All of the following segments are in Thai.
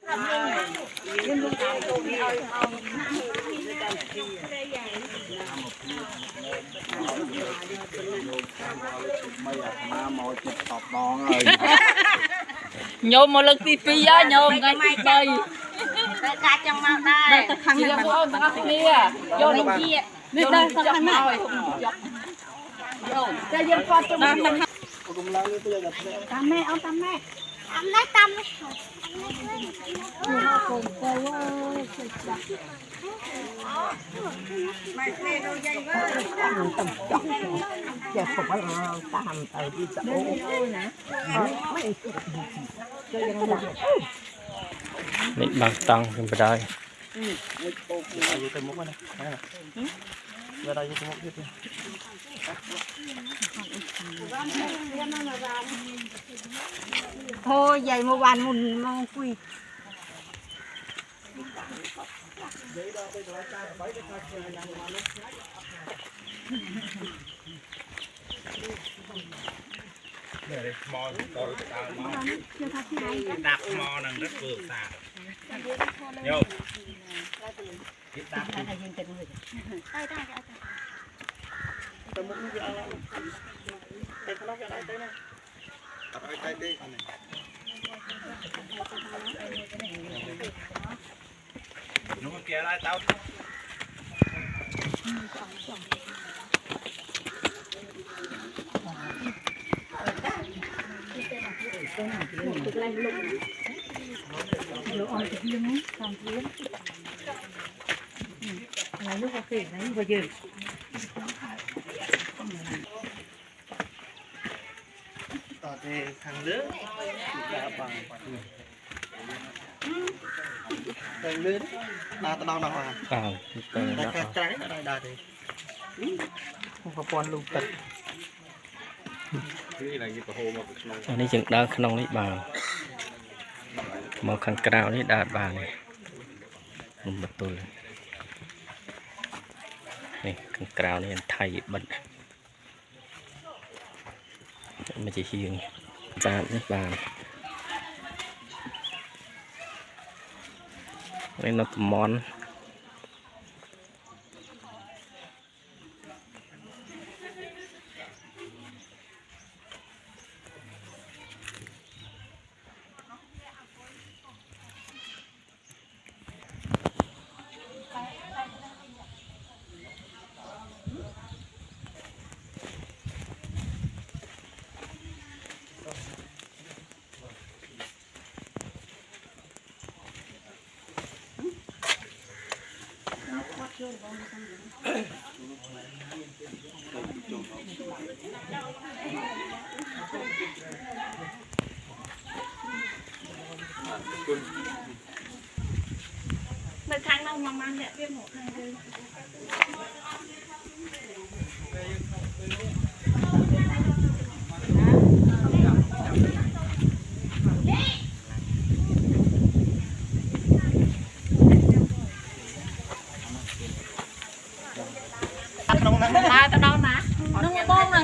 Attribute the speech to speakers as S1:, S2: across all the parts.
S1: โยมมาลึกตีปีอะโยมไงตีใบแต่การจังมาได้แต่ครั้งนี้พวกเอาตั้งแต่นี้โยนลงที่นี่ได้ตั้งแต่ไหนโยนจะยังพอจะมาตามแม่เอาตามแม่ตามได้ตามไม่ขาดไม่เคยดูใหญ่เลยต่ำจ่องจะผมว่าตามไปที่จะโอ้นะไม่จะยังไง
S2: นี่บางตังขึ้นไปได้
S3: อยู่แต่มุกมันนะเวลาอยู่แต่มุกที่
S1: โอ้ใหญ่เมื่อวานมุนมองคุย
S3: เนี่ยมอตัวตามมอดักมอนั่งรักเบิกตาโย่คิดดักได้แต่มุกนี่จะอะไรแต่ขนมจะอะไรได้ไหมตัดอะไรได้นุ๊กเกียร์อะไรเต้า
S1: อะไรลูกโอเคไหนพอยืน
S3: ต่อเตะทางเลือกแล้วบางทางเลือกนาตะนองหน่อย
S2: อ้าว
S3: แต่แค่ใจอะไรได้เลยผมก็ปอนลูกตัด
S2: อันนี้จึงด้านขนมนี่บางมองข้างกลางนี่ดาดบางนี่มันประตูเลยนี่ข้างกลางนี่ไทยบัดมันจะชิงจานนี่บางนี่นกมอน
S1: ในครั้งเรามาเนี่ยเรียกหัวครั้งเลย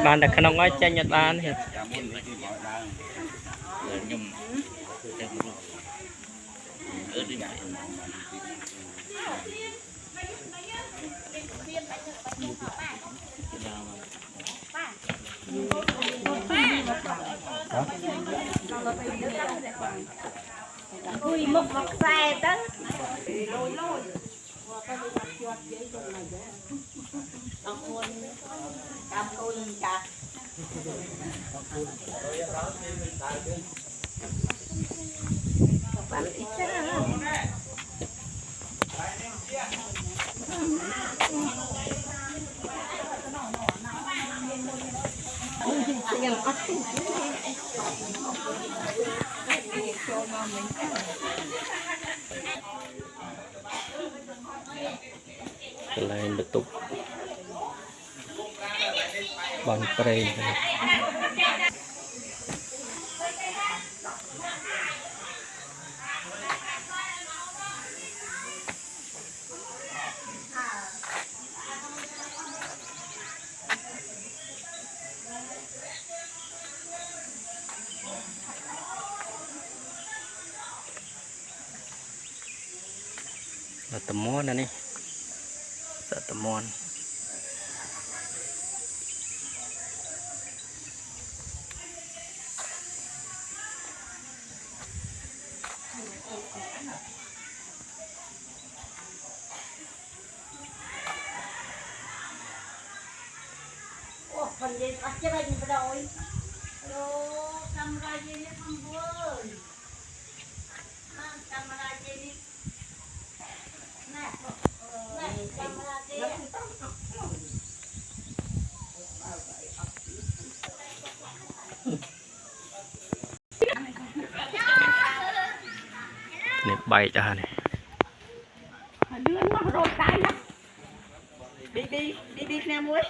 S2: บ้านแต่ขนมไว้ใจหยัดบ้านเห็น
S1: คุยมุกมักแซ่ตั้งเอาคนกำคนจับปั่นอีกแล้วยังอัด
S2: lain betul bang pre là tầm món này sợ tầm món
S1: phần gì bắt chết anh rồi lô camera gì không vui camera gì nè camera gì
S2: này bay ra này
S1: đưa nó rồi tay đó đi nè muối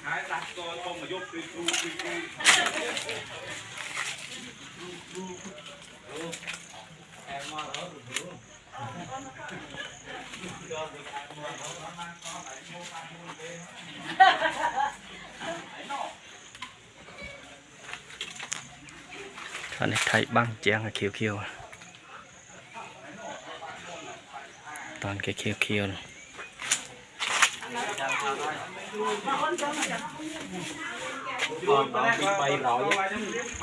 S3: hai đặt coi không mà vô tùy em mà đó
S2: anh này thấy băng chén là khiêu toàn cái khiêu này.
S3: còn bị bay rồi